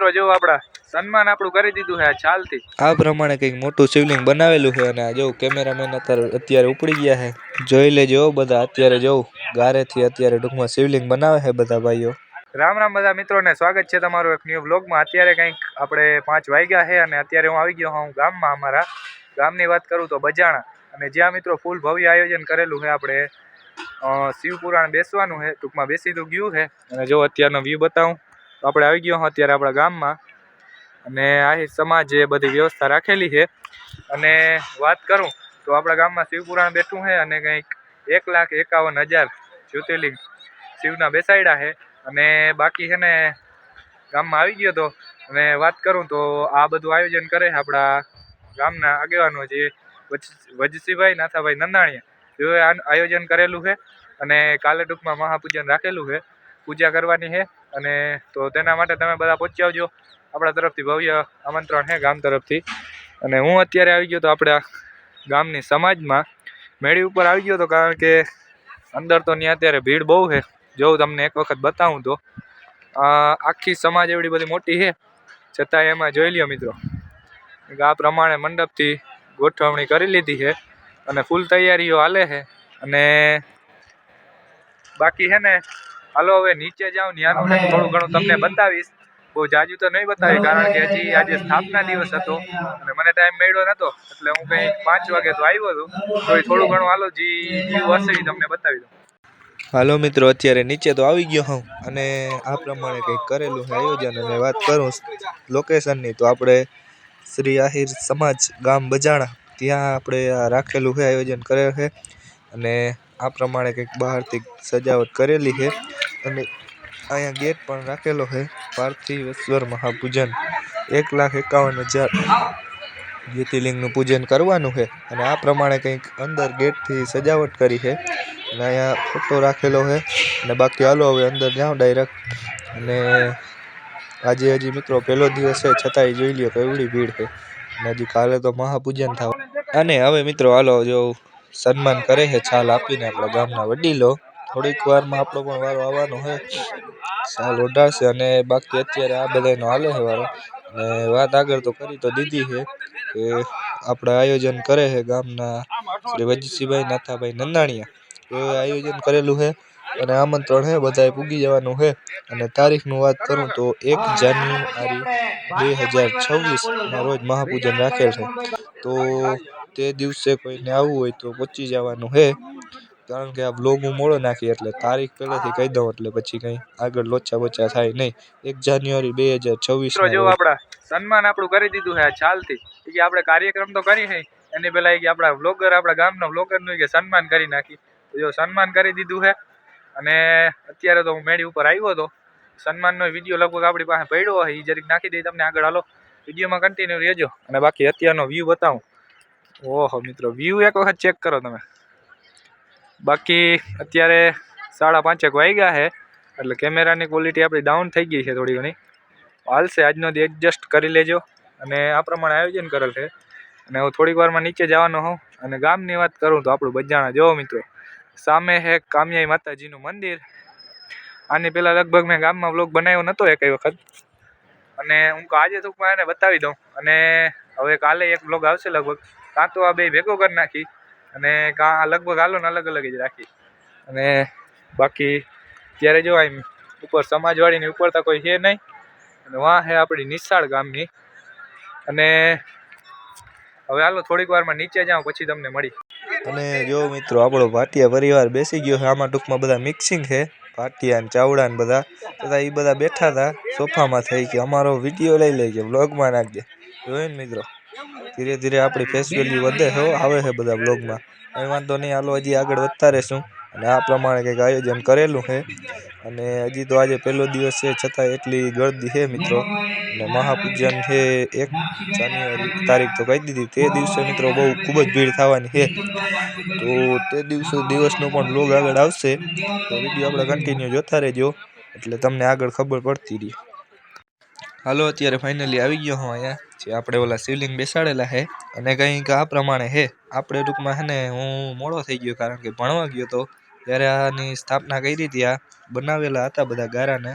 મિત્રો જો આપડા સન્માન આપણું કરી દીધું છે આ ચાલથી આ પ્રમાણે કંઈક મોટું શિવલિંગ બનાવેલું છે અને આ જો કેમેરામેન અત્યારે ઉપડી ગયા છે. જોઈ લેજો બધા અત્યારે જો ગારેથી અત્યારે ટૂંકમાં શિવલિંગ બનાવે છે બધા ભાઈઓ. રામ રામ બધા મિત્રોને સ્વાગત છે તમારું એક ન્યૂ વ્લોગમાં. અત્યારે કંઈક આપણે 5 વાગ્યા છે અને અત્યારે હું આવી ગયો હું ગામમાં. અમારા ગામની વાત કરું તો બજાણા, અને જ્યાં મિત્રો ફૂલ ભવ્ય આયોજન કરેલું છે. આપણે શિવપુરાણ બેસવાનું છે, ટૂંકમાં બેસી તો ગયું છે. અને જો અત્યારનો વ્યૂ બતાવું તો આપણે આવી ગયો અત્યારે આપણા ગામમાં, અને આહિર સમાજે બધી વ્યવસ્થા રાખેલી છે. અને વાત કરું તો આપણા ગામમાં શિવપુરાણ બેઠું છે અને કંઈક 1,51,000 જ્યોતિર્લિંગ શિવના બેસાડ્યા છે. અને બાકી છે ને ગામમાં આવી ગયો તો, અને વાત કરું તો આ બધું આયોજન કરે છે આપણા ગામના આગેવાનો જે વજસીભાઈ નાથાભાઈ નંદાણીયા, તેઓએ આયોજન કરેલું છે. અને કાલે ટૂંકમાં મહાપૂજન રાખેલું છે, પૂજા કરવાની છે. અને તો તેના માટે તમે બધા પહોંચી આવજો. આપણા તરફથી ભવ્ય આમંત્રણ છે ગામ તરફથી. અને હું અત્યારે આવી ગયો તો આપણા ગામની સમાજમાં મેળી ઉપર આવી ગયો તો, કારણ કે અંદર તો ત્યાં અત્યારે ભીડ બહુ છે. જો તમને એક વખત બતાવું તો આખી સમાજ એવડી બધી મોટી છે, છતાં એમાં જોઈ લ્યો મિત્રો આ પ્રમાણે મંડપથી ગોઠવણી કરી લીધી છે અને ફૂલ તૈયારીઓ હાલે છે. અને બાકી છે ને હાલો હવે નીચે જાઉં, ત્યાંનું થોડું ઘણું તમને બતાવીશ. બહુ જાજુ તો નહીં બતાવી, કારણ કે હજી આજે સ્થાપના દિવસ હતો અને મને ટાઈમ મળ્યો નતો, એટલે હું કંઈ 5 વાગે તો આવ્યો હતો. તો એ થોડું ઘણું હાલો જે વ્યૂ હશે એ તમને બતાવી દઉં. હાલો મિત્રો, અત્યારે નીચે તો આવી ગયો હું અને આ પ્રમાણે કંઈક કરેલું છે આયોજન. અને વાત કરું લોકેશનની તો આપણે શ્રી આહિર સમાજ ગામ બજાણા, ત્યાં આપણે રાખેલું છે, આયોજન કરેલું છે. અને આ પ્રમાણે કંઈક બહારથી સજાવટ કરેલી છે. અને અહીંયા ગેટ પણ રાખેલો છે. પાર્થિવેશ્વર મહાપૂજન 1,51,000 જ્યોતિર્લિંગનું પૂજન કરવાનું છે. અને આ પ્રમાણે કંઈક અંદર ગેટથી સજાવટ કરી છે. અને અહીંયા ફોટો રાખેલો છે. અને બાકી હાલો હવે અંદર જાઉં ડાયરેક્ટ. અને આજે હજી મિત્રો પહેલો દિવસ છે, છતાંય જોઈ લ્યો કેવડી ભીડ છે. અને હજી કાલે તો મહાપૂજન થાવ. અને હવે મિત્રો હાલો જો સન્માન કરે છે છાલ આપીને આપણા ગામના વડીલો. થોડીક વારમાં આપણો પણ વારો આવવાનો છે, છાલ ઓઢાડશે. અને બાકી અત્યારે આ બધાનો હાલે છે વારો. અને વાત આગળ તો કરી તો દીધી છે કે આપણે આયોજન કરે છે ગામના શ્રી વજસીભાઈ નાથાભાઈ નંદાણીયા, એ આયોજન કરેલું છે. અને આમંત્રણ છે, બધાએ પૂગી જવાનું છે. અને તારીખનું વાત કરું તો 1 જાન્યુઆરી 2026 રોજ મહાપૂજન રાખેલ છે. તો તે દિવસે કોઈને આવવું હોય તો પહોંચી જવાનું છે, કારણ કે આ બ્લોગ હું મોડો નાખી એટલે તારીખ પહેલેથી કહી દઉં, એટલે પછી કંઈ આગળ લોચા બોચા થાય નહીં. 1 જાન્યુઆરી 2026 જો આપણા સન્માન આપણું કરી દીધું છે આ ચાલથી. કે આપણે કાર્યક્રમ તો કરી છે, એની પહેલા કે આપણા વ્લોગર, આપણા ગામના વ્લોગરનું કે સન્માન કરી નાખી. જો સન્માન કરી દીધું છે. અને અત્યારે તો હું મેળી ઉપર આવ્યો હતો. સન્માનનો વિડીયો લગભગ આપણી પાસે પડ્યો હોય, એ જરીક નાખી દઈ તમને આગળ. હાલો વિડીયોમાં કન્ટિન્યુ રહેજો. અને બાકી અત્યારનો વ્યૂ બતાવું. ઓહો મિત્રો, વ્યૂ એક વખત ચેક કરો તમે. બાકી અત્યારે 5:30 વાગ્યા છે, એટલે કેમેરાની ક્વોલિટી આપણી ડાઉન થઈ ગઈ છે થોડી ઘણી. હાલશે, આજનો દી એડજસ્ટ કરી લેજો. અને આ પ્રમાણે આયોજન કરેલ છે. અને હું થોડીક વારમાં નીચે જવાનો હોઉં. અને ગામની વાત કરું તો આપણું બજાણા જોવો મિત્રો, સામે છે કામયાઈ માતાજીનું મંદિર. આની પહેલાં લગભગ મેં ગામમાં વ્લોગ બનાવ્યો નહોતો એકેય વખત, અને હું આજે ટૂંકમાં એને બતાવી દઉં. અને હવે કાલે એક વ્લોગ આવશે લગભગ, કાં તો આ બે ભેગો કરી નાખી અને કાં લગભગ હાલો ને અલગ અલગ જ રાખી. અને બાકી ત્યારે જો આમ ઉપર સમાજવાડીની ઉપર તો કોઈ છે નહીં. અને વાં છે આપણી નિશાળ ગામની. અને હવે હાલો થોડીક વારમાં નીચે જાઉં, પછી તમને મળી. અને જો મિત્રો આપણો ભાટિયા પરિવાર બેસી ગયો છે. આમાં ટૂંકમાં બધા મિક્સિંગ છે, ભાટિયા ને ચાવડા ને બધા. તથા એ બધા બેઠા હતા સોફામાં, થઈ કે અમારો વિડીયો લઈ લેજે, વ્લોગમાં નાખજે. જોયું ને મિત્રો, ધીરે ધીરે આપણી ફેસ વેલ્યુ વધે છે, આવે છે બધા વ્લોગમાં. કંઈ વાંધો નહીં, હાલો હજી આગળ વધતા રહેશું. અને આ પ્રમાણે કંઈક આયોજન કરેલું છે. અને હજી તો આજે પહેલો દિવસ છે, છતાં એટલી ગળદી છે મિત્રો. અને મહાપૂજન છે 1 જાન્યુઆરી તારીખ તો કહી દીધી. તે દિવસે મિત્રો બહુ ખૂબ જ ભીડ થવાની છે. તો તે દિવસનો પણ વ્લોગ આગળ આવશે, તો વિડીયો આપણે કન્ટિન્યુ જોતા રહેજો, એટલે તમને આગળ ખબર પડતી રહી. હાલો અત્યારે ફાઇનલી આવી ગયો હું અહીંયા, જે આપણે ઓલા શિવલિંગ બેસાડેલા છે. અને કંઈક આ પ્રમાણે છે. આપણે ટૂંકમાં છે ને હું મોડો થઈ ગયો, કારણ કે ભણવા ગયો તો ત્યારે આની સ્થાપના કરી હતી. આ બનાવેલા હતા બધા ગારાને,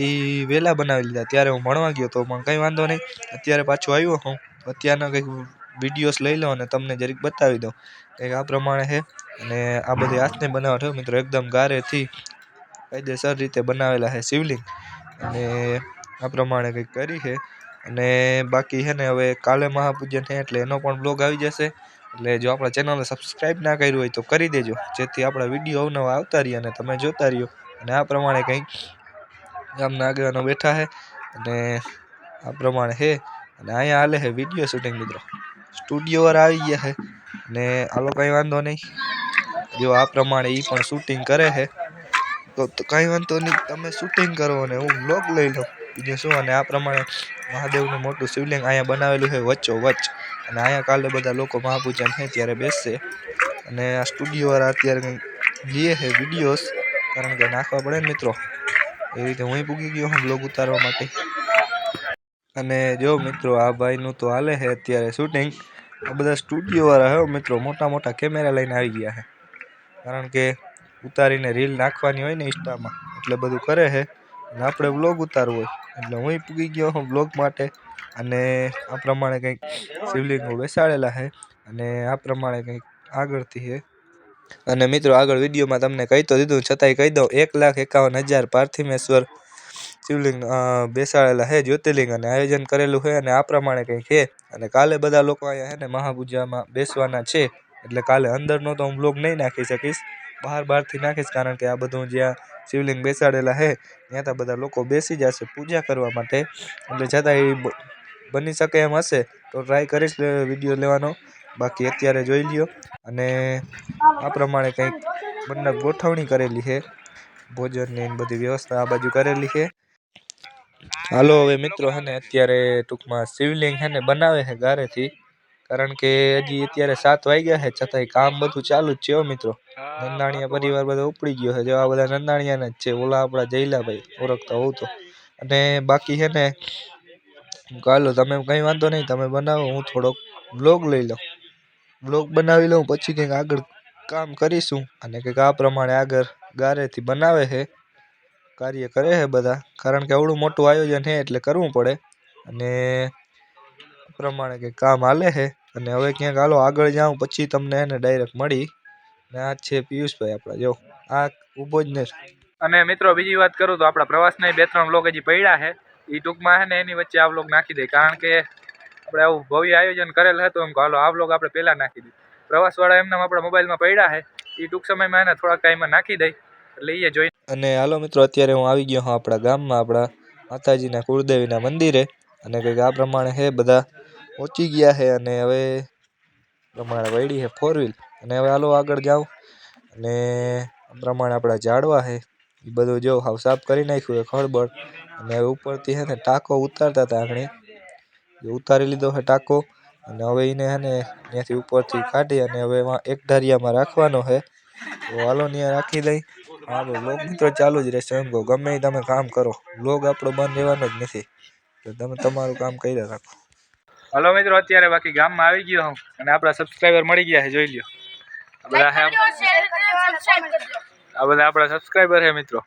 એ વહેલા બનાવી લીધા. ત્યારે હું ભણવા ગયો તો પણ કંઈ વાંધો નહીં. અત્યારે પાછો આવ્યો હું. અત્યારના કંઈક વિડીયોઝ લઈ લો અને તમને જરીક બતાવી દઉં. કંઈક આ પ્રમાણે છે. અને આ બધી હાથની બનાવટ છે મિત્રો, એકદમ ગારેથી કાયદેસર રીતે બનાવેલા છે શિવલિંગ. અને આ પ્રમાણે કંઈક કરી છે. અને બાકી છે ને હવે કાલે મહાપૂજન છે એટલે એનો પણ બ્લોગ આવી જશે. એટલે જો આપણા ચેનલને સબસ્ક્રાઈબ ના કર્યું હોય તો કરી દેજો, જેથી આપણા વિડીયો અવનવા આવતા રહીએ અને તમે જોતા રહ્યો. અને આ પ્રમાણે કંઈક ગામના આગેવાનો બેઠા છે અને આ પ્રમાણે છે. અને અહીંયા હાલે છે વિડીયો શૂટિંગ મિત્રો. સ્ટુડિયોવાળા આવી ગયા છે અને આલો કંઈ વાંધો નહીં. જો આ પ્રમાણે એ પણ શૂટિંગ કરે છે. તો કંઈ વાંધો નહીં, તમે શૂટિંગ કરો અને હું બ્લોગ લઈ લઉં, બીજું શું. અને આ પ્રમાણે મહાદેવનું મોટું શિવલિંગ અહીંયા બનાવેલું છે વચ્ચોવચ્ચ. અને અહીંયા કાલે બધા લોકો મહાપૂજન છે ત્યારે બેસશે. અને આ સ્ટુડિયોવાળા અત્યારે કંઈક લે છે વિડીયોઝ, કારણ કે નાખવા પડે ને મિત્રો. એ રીતે હું પૂગી ગયો હું બ્લોગ ઉતારવા માટે. અને જો મિત્રો આ ભાઈનું તો હાલે છે અત્યારે શૂટિંગ. આ બધા સ્ટુડિયોવાળા હે મિત્રો, મોટા મોટા કેમેરા લઈને આવી ગયા છે, કારણ કે ઉતારીને રીલ નાખવાની હોય ને ઇન્સ્ટામાં, એટલે બધું કરે છે. અને આપણે બ્લોગ ઉતારવો હોય એટલે હું પૂગી ગયો હું બ્લોગ માટે. અને આ પ્રમાણે કંઈક શિવલિંગો બેસાડેલા છે અને આ પ્રમાણે કંઈક આગળથી છે. અને મિત્રો આગળ વિડીયોમાં તમને કહી તો દીધું, છતાંય કહી દઉં, 1,51,000 પાર્થિમેશ્વર શિવલિંગ બેસાડેલા છે, જ્યોતિર્લિંગ. અને આયોજન કરેલું છે અને આ પ્રમાણે કંઈક છે. અને કાલે બધા લોકો અહીંયા છે ને મહાપૂજામાં બેસવાના છે. એટલે કાલે અંદરનો તો હું બ્લોગ નહીં નાખી શકીશ, બહારથી નાખીશ, કારણ કે આ બધું જ્યાં શિવલિંગ બેસાડેલા છે ત્યાં તો બધા લોકો બેસી જશે પૂજા કરવા માટે. એટલે છતાંય બની શકે એમ હશે તો ટ્રાય કરીશ વિડીયો લેવાનો. બાકી અત્યારે જોઈ લ્યો. અને આ પ્રમાણે કંઈક મંડપ ગોઠવણી કરેલી છે, ભોજનની બધી વ્યવસ્થા આ બાજુ કરેલી છે. હાલો હવે મિત્રો છે ને અત્યારે ટૂંકમાં શિવલિંગ છે ને બનાવે છે ગારેથી, કારણ કે હજી અત્યારે 7 વાગ્યા છે, છતાંય કામ બધું ચાલુ જ છે મિત્રો. નંદાણીયા પરિવાર બધો ઉપડી ગયો છે, જો આ બધા નંદાણીયાના જ છે, ઓલા આપણા જયલાભાઈ ઓળખતા હોવ તો. અને બાકી છે ને હાલો તમે કંઈ વાંધો નહીં, તમે બનાવો, હું થોડોક બ્લોગ લઈ લઉં, બ્લોગ બનાવી લઉં, પછી કંઈક આગળ કામ કરીશું. અને કંઈક આ પ્રમાણે આગળ ગારેથી બનાવે છે, કાર્ય કરે છે બધા, કારણ કે આવડું મોટું આયોજન છે એટલે કરવું પડે. અને પ્રમાણે કંઈક કામ હાલે છે. અને હવે ક્યાંક હાલો આગળ જાઉં પછી તમને એને ડાયરેક્ટ મળી. ને આ છે પિયુષભાઈ આપણા, જો આ ઊભો જ ને. અને મિત્રો બીજી વાત કરું તો આપણા પ્રવાસના 2-3 બ્લોગ હજી પડ્યા છે. એ ટૂંકમાં છે ને એની વચ્ચે આ બ્લોગ નાખી દે, કારણ કે આપણે આવું ભવ્ય આયોજન કરેલ હતું. એમ હાલો આ બ્લોગ આપણે પહેલાં નાખી દઈએ. પ્રવાસવાળા એમના આપણા મોબાઈલમાં પડ્યા છે, એ ટૂંક સમયમાં એને થોડાક ટાઈમમાં નાખી દઈ, એટલે એ જોઈ. અને હાલો મિત્રો અત્યારે હું આવી ગયો હું આપણા ગામમાં, આપણા માતાજીના કુળદેવીના મંદિરે. અને કંઈક આ પ્રમાણે છે, બધા પહોંચી ગયા છે. અને હવે પ્રમાણે વળી છે 4 વ્હીલ. અને હવે હાલો આગળ જાઉં. અને આ પ્રમાણે આપણા ઝાડવા છે એ બધું જો હાવ સાફ કરી નાખ્યું છે ખળબળ. અને હવે ઉપરથી છે ને ટાંકો ઉતારતા હતા આગળ, ઉતારી લીધો છે ટાંકો. અને હવે એને છે ને ત્યાંથી ઉપરથી કાઢી અને હવે એમાં એક ધારિયામાં રાખવાનો છે. તો હાલો ત્યાં રાખી દઈ. હા વ્લોગ મિત્રો ચાલુ જ રહેશે, એમ કહો ગમે એ તમે કામ કરો, વ્લોગ આપણો બંધ રહેવાનો જ નથી, તો તમે તમારું કામ કર્યા રાખો. હાલો મિત્રો અત્યારે બાકી ગામમાં આવી ગયો હું, અને આપણા સબસ્ક્રાઈબર મળી ગયા છે, જોઈ લ્યો. આ બધા આપણા સબસ્ક્રાઈબર છે મિત્રો.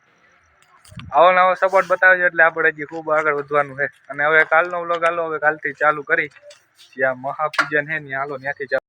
આવો નવો સપોર્ટ બતાવજો એટલે આપણે હજી ખૂબ આગળ વધવાનું છે. અને હવે કાલનો વ્લોગ હાલો હવે કાલથી ચાલુ કરી, જ્યાં મહાપૂજન છે ત્યાં હાલો ત્યાંથી ચાલુ.